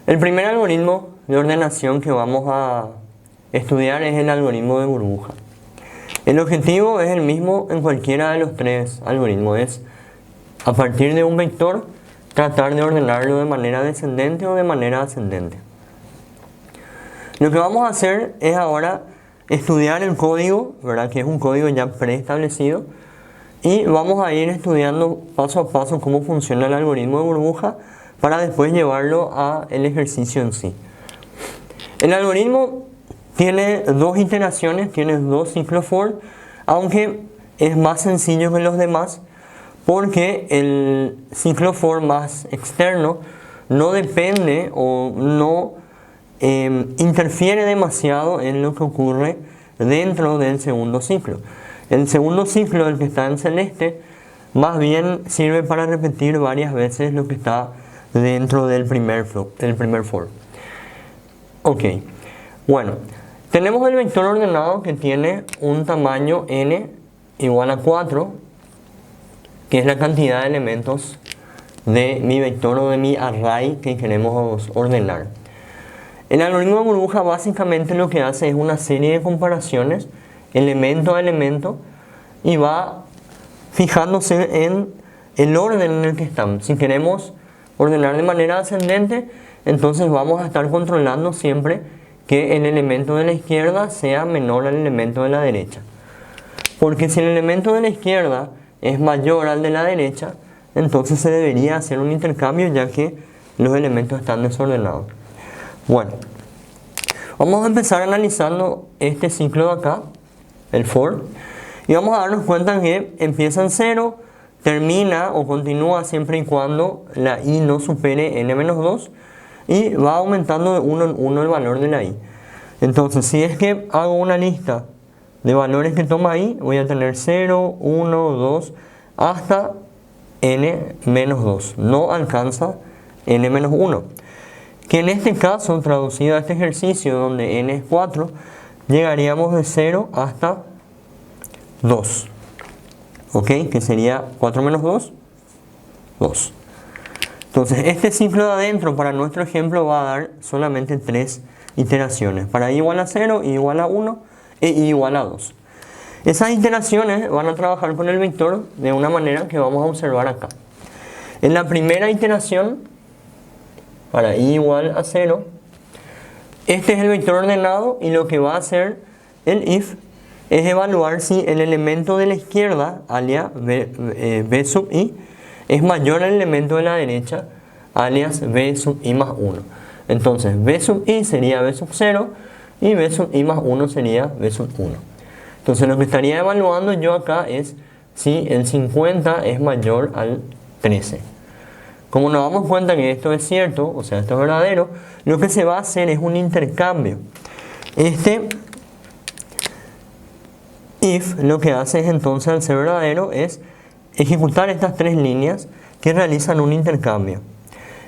El primer algoritmo de ordenación que vamos a estudiar es el algoritmo de burbuja. El objetivo es el mismo en cualquiera de los tres algoritmos, es a partir de un vector tratar de ordenarlo de manera descendente o de manera ascendente. Lo que vamos a hacer es ahora estudiar el código, ¿verdad? Que es un código ya preestablecido, y vamos a ir estudiando paso a paso cómo funciona el algoritmo de burbuja para después llevarlo al ejercicio en sí. El algoritmo tiene dos iteraciones, tiene dos ciclos for, aunque es más sencillo que los demás porque el ciclo for más externo no depende o no interfiere demasiado en lo que ocurre dentro del segundo ciclo. El segundo ciclo, el que está en celeste, más bien sirve para repetir varias veces lo que está dentro del primer for. Ok, bueno, tenemos el vector ordenado que tiene un tamaño n igual a 4, que es la cantidad de elementos de mi vector o de mi array que queremos ordenar. El algoritmo de burbuja básicamente lo que hace es una serie de comparaciones elemento a elemento y va fijándose en el orden en el que están. Si queremos ordenar de manera ascendente, entonces vamos a estar controlando siempre que el elemento de la izquierda sea menor al elemento de la derecha. Porque si el elemento de la izquierda es mayor al de la derecha, entonces se debería hacer un intercambio ya que los elementos están desordenados. Bueno, vamos a empezar analizando este ciclo de acá, el for, y vamos a darnos cuenta que empieza en 0, termina o continúa siempre y cuando la i no supere n-2 y va aumentando de 1 en 1 el valor de la i. Entonces, si es que hago una lista de valores que toma i, voy a tener 0, 1, 2, hasta n-2. No alcanza n-1. Que en este caso, traducido a este ejercicio donde n es 4, llegaríamos de 0 hasta 2. ¿Ok? Que sería 4 menos 2, 2. Entonces, este ciclo de adentro para nuestro ejemplo va a dar solamente 3 iteraciones. Para i igual a 0, i igual a 1 e i igual a 2. Esas iteraciones van a trabajar con el vector de una manera que vamos a observar acá. En la primera iteración, para i igual a 0, este es el vector ordenado y lo que va a hacer el if es evaluar si el elemento de la izquierda, alias b sub i, es mayor al elemento de la derecha, alias b sub i más 1. Entonces b sub i sería b sub 0 y b sub i más 1 sería b sub 1. Entonces lo que estaría evaluando yo acá es si el 50 es mayor al 13. Como nos damos cuenta que esto es cierto, o sea, esto es verdadero, lo que se va a hacer es un intercambio. Este if lo que hace es entonces, al ser verdadero, es ejecutar estas tres líneas que realizan un intercambio.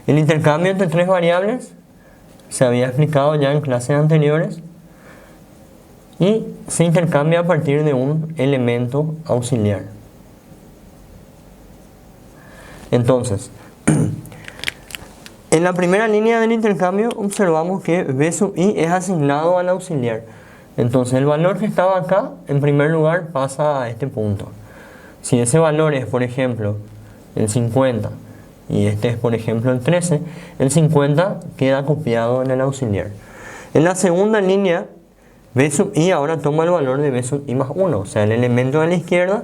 El intercambio entre tres variables se había explicado ya en clases anteriores y se intercambia a partir de un elemento auxiliar. Entonces, en la primera línea del intercambio observamos que b sub i es asignado al auxiliar. Entonces el valor que estaba acá, en primer lugar, pasa a este punto. Si ese valor es, por ejemplo, el 50 y este es, por ejemplo, el 13, el 50 queda copiado en el auxiliar. En la segunda línea, b sub i ahora toma el valor de b sub i más 1. O sea, el elemento de la izquierda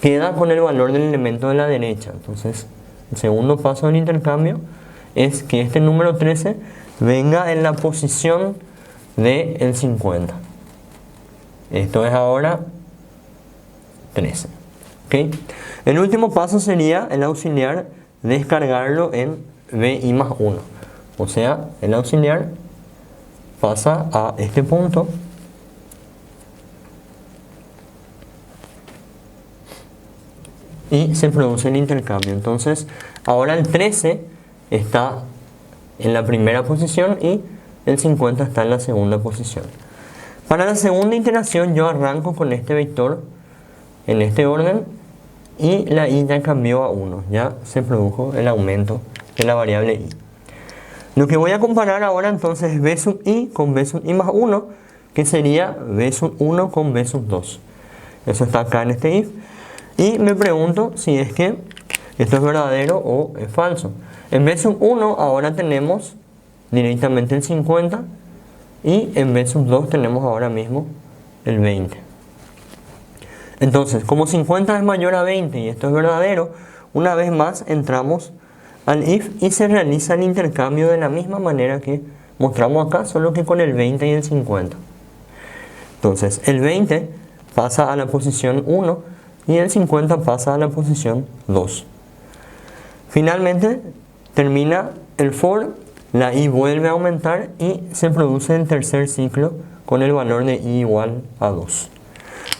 queda con el valor del elemento de la derecha. Entonces, el segundo paso del intercambio es que este número 13 venga en la posición del 50. Esto es ahora 13. ¿Okay? El último paso sería el auxiliar descargarlo en bi más 1. O sea, el auxiliar pasa a este punto y se produce el intercambio. Entonces, ahora el 13 está en la primera posición y el 50 está en la segunda posición. Para la segunda iteración yo arranco con este vector en este orden y la i ya cambió a 1, ya se produjo el aumento de la variable i. Lo que voy a comparar ahora entonces es b sub i con b sub i más 1, que sería b sub 1 con b sub 2. Eso está acá en este if. Y me pregunto si es que esto es verdadero o es falso. En b sub 1 ahora tenemos directamente el 50 y en b sub 2 tenemos ahora mismo el 20. Entonces, como 50 es mayor a 20 y esto es verdadero, una vez más entramos al if y se realiza el intercambio de la misma manera que mostramos acá, solo que con el 20 y el 50. Entonces, el 20 pasa a la posición 1 y el 50 pasa a la posición 2. Finalmente, termina el for, la i vuelve a aumentar y se produce el tercer ciclo con el valor de i igual a 2.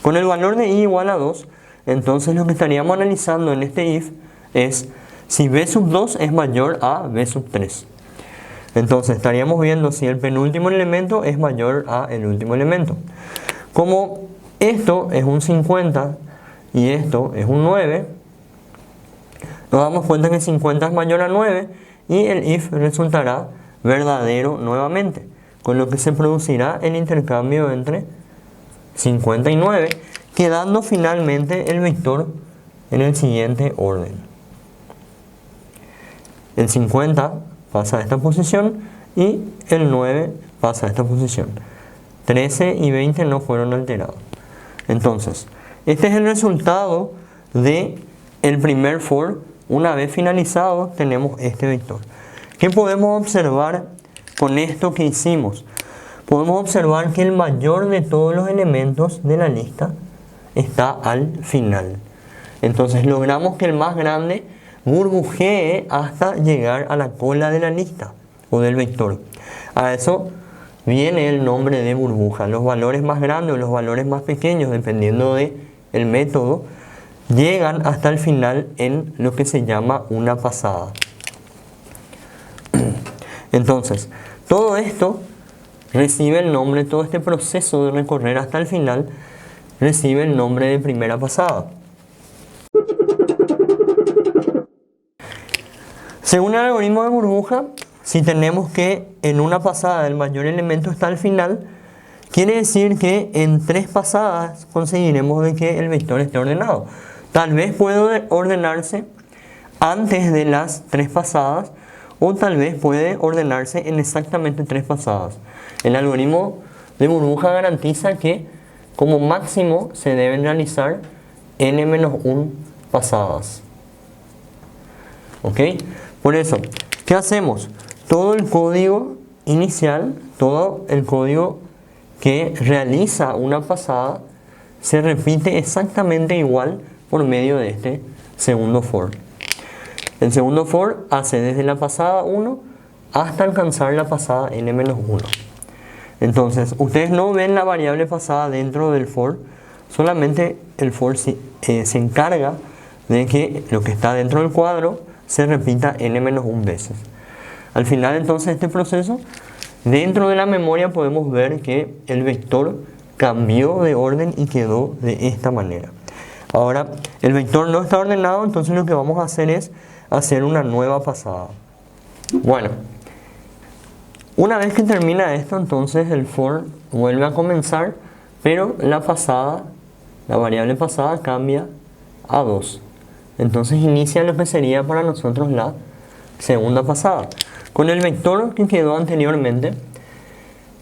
Con el valor de i igual a 2, entonces lo que estaríamos analizando en este if es si b sub 2 es mayor a b sub 3. Entonces estaríamos viendo si el penúltimo elemento es mayor a el último elemento. Como esto es un 50 y esto es un 9, nos damos cuenta que 50 es mayor a 9 y el if resultará verdadero nuevamente, con lo que se producirá el intercambio entre 50 y 9, quedando finalmente el vector en el siguiente orden. El 50 pasa a esta posición y el 9 pasa a esta posición. 13 y 20 no fueron alterados. Entonces, este es el resultado de el primer for. Una vez finalizado, tenemos este vector. ¿Qué podemos observar con esto que hicimos? Podemos observar que el mayor de todos los elementos de la lista está al final. Entonces logramos que el más grande burbujee hasta llegar a la cola de la lista o del vector. A eso viene el nombre de burbuja. Los valores más grandes o los valores más pequeños, dependiendo del método, llegan hasta el final en lo que se llama una pasada. Entonces, todo esto recibe el nombre, todo este proceso de recorrer hasta el final, recibe el nombre de primera pasada. Según el algoritmo de burbuja, si tenemos que en una pasada el mayor elemento está al final, quiere decir que en 3 pasadas conseguiremos de que el vector esté ordenado. Tal vez puede ordenarse antes de las 3 pasadas o tal vez puede ordenarse en exactamente 3 pasadas. El algoritmo de burbuja garantiza que como máximo se deben realizar n-1 pasadas. ¿Ok? Por eso, ¿qué hacemos? Todo el código inicial, todo el código que realiza una pasada, se repite exactamente igual por medio de este segundo for. El segundo for hace desde la pasada 1 hasta alcanzar la pasada n-1. Entonces, ustedes no ven la variable pasada dentro del for, solamente el for se encarga de que lo que está dentro del cuadro se repita n-1 veces. Al final entonces de este proceso, dentro de la memoria podemos ver que el vector cambió de orden y quedó de esta manera. Ahora, el vector no está ordenado, entonces lo que vamos a hacer es hacer una nueva pasada. Bueno, una vez que termina esto, entonces el for vuelve a comenzar, pero la variable pasada cambia a 2. Entonces inicia lo que sería para nosotros la segunda pasada. Con el vector que quedó anteriormente,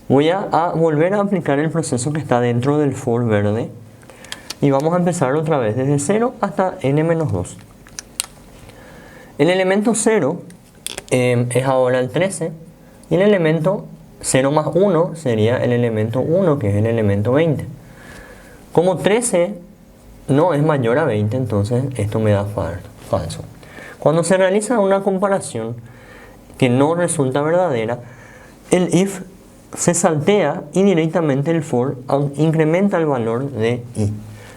voy a volver a aplicar el proceso que está dentro del for verde y vamos a empezar otra vez desde 0 hasta n-2. El elemento 0 es ahora el 13 y el elemento 0 más 1 sería el elemento 1, que es el elemento 20. Como 13 no es mayor a 20, entonces esto me da falso. Cuando se realiza una comparación que no resulta verdadera, el if se saltea y directamente el for incrementa el valor de i.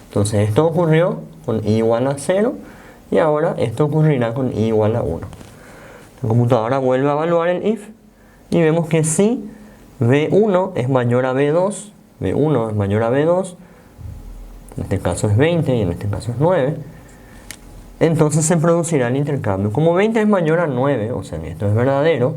Entonces esto ocurrió con i igual a 0 y ahora esto ocurrirá con i igual a 1. La computadora vuelve a evaluar el if y vemos que si b1 es mayor a b2, b1 es mayor a b2, en este caso es 20 y en este caso es 9, entonces se producirá el intercambio. Como 20 es mayor a 9, o sea que esto es verdadero,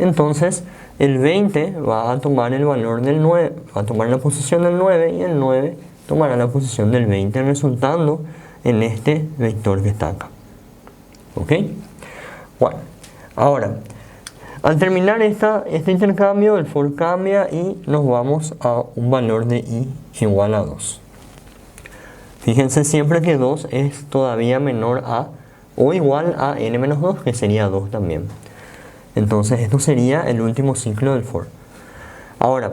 entonces el 20 va a tomar el valor del 9, va a tomar la posición del 9 y el 9 tomará la posición del 20, resultando en este vector que está acá. ¿Ok? Bueno, ahora, al terminar este intercambio, el for cambia y nos vamos a un valor de i igual a 2. Fíjense siempre que 2 es todavía menor a o igual a n menos 2, que sería 2 también. Entonces esto sería el último ciclo del for. Ahora,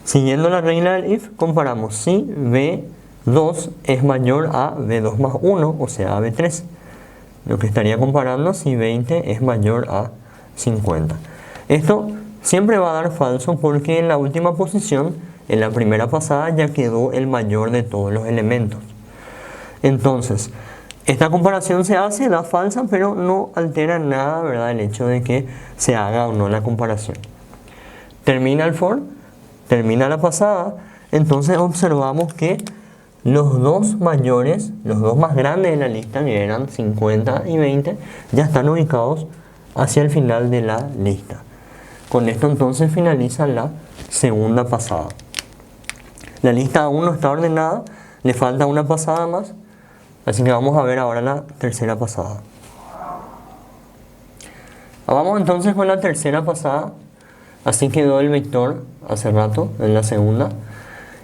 siguiendo la regla del if, comparamos si b2 es mayor a b2 más 1, o sea a b3. Lo que estaría comparando si 20 es mayor a 50. Esto siempre va a dar falso porque en la última posición, en la primera pasada, ya quedó el mayor de todos los elementos. Entonces, esta comparación se hace, da falsa, pero no altera nada, ¿verdad?, el hecho de que se haga o no la comparación. Termina el for, termina la pasada, entonces observamos que los dos mayores, los dos más grandes de la lista, que eran 50 y 20, ya están ubicados hacia el final de la lista. Con esto entonces finaliza la segunda pasada. La lista aún no está ordenada, le falta una pasada más, así que vamos a ver ahora la tercera pasada. Vamos entonces con la tercera pasada. Así quedó el vector hace rato en la segunda.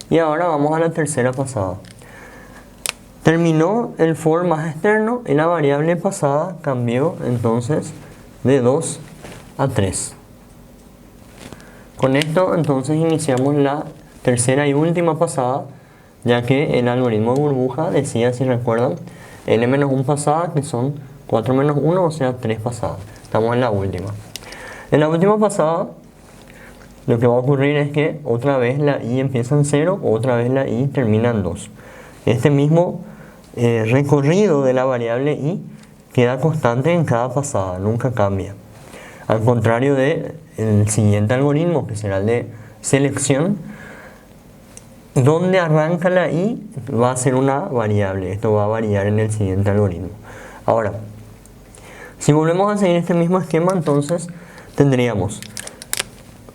Y ahora vamos a la tercera pasada. Terminó el for más externo y la variable pasada cambió entonces de 2 a 3. Con esto entonces iniciamos la tercera y última pasada, ya que el algoritmo de burbuja decía, si recuerdan, n-1 pasada, que son 4 menos 1, o sea 3 pasadas. Estamos en la última. En la última pasada, lo que va a ocurrir es que otra vez la i empieza en 0, otra vez la i termina en 2. Este mismo recorrido de la variable i queda constante en cada pasada, nunca cambia. Al contrario del siguiente algoritmo, que será el de selección, donde arranca la i va a ser una variable. Esto va a variar en el siguiente algoritmo. Ahora, si volvemos a seguir este mismo esquema, entonces tendríamos,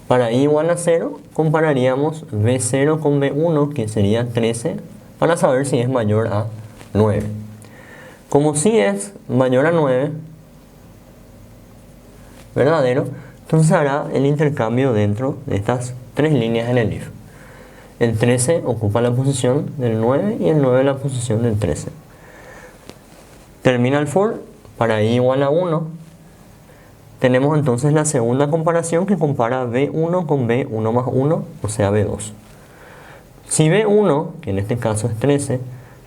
para i igual a 0, compararíamos b0 con b1, que sería 13, para saber si es mayor a 9. Como si es mayor a 9, verdadero, entonces hará el intercambio dentro de estas tres líneas en el if. El 13 ocupa la posición del 9 y el 9 la posición del 13. Termina el for, para i igual a 1. Tenemos entonces la segunda comparación que compara b1 con b1 más 1, o sea b2. Si b1, que en este caso es 13,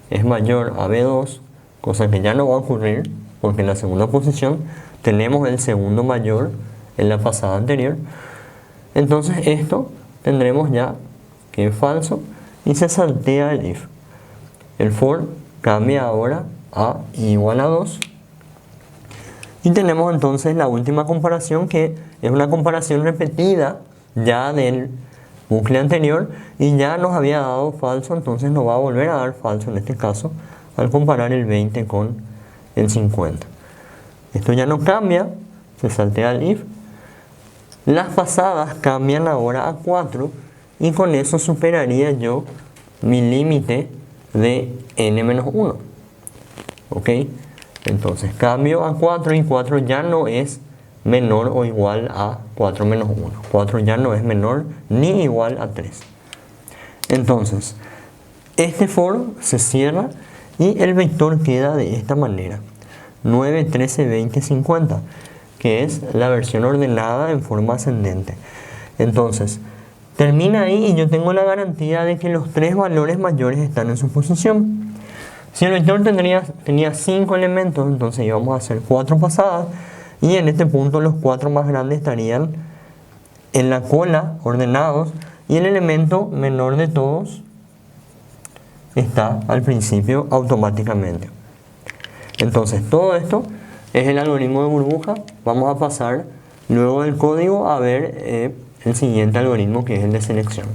es mayor a b2, cosa que ya no va a ocurrir, porque en la segunda posición tenemos el segundo mayor en la pasada anterior, entonces esto tendremos ya que es falso y se saltea el if. El for cambia ahora a i igual a 2 y tenemos entonces la última comparación, que es una comparación repetida ya del bucle anterior y ya nos había dado falso, entonces nos va a volver a dar falso en este caso al comparar el 20 con el 50. Esto ya no cambia, se saltea el if. Las pasadas cambian ahora a 4 y con eso superaría yo mi límite de n-1. ¿Ok? Entonces cambio a 4 y 4 ya no es menor o igual a 4 menos 1. 4 ya no es menor ni igual a 3. Entonces, este for se cierra y el vector queda de esta manera. 9, 13, 20, 50, que es la versión ordenada en forma ascendente. Entonces, termina ahí y yo tengo la garantía de que los tres valores mayores están en su posición. Si el vector tenía 5 elementos, entonces íbamos a hacer 4 pasadas y en este punto los 4 más grandes estarían en la cola ordenados y el elemento menor de todos está al principio automáticamente. Entonces todo esto es el algoritmo de burbuja. Vamos a pasar luego del código a ver el siguiente algoritmo, que es el de selección.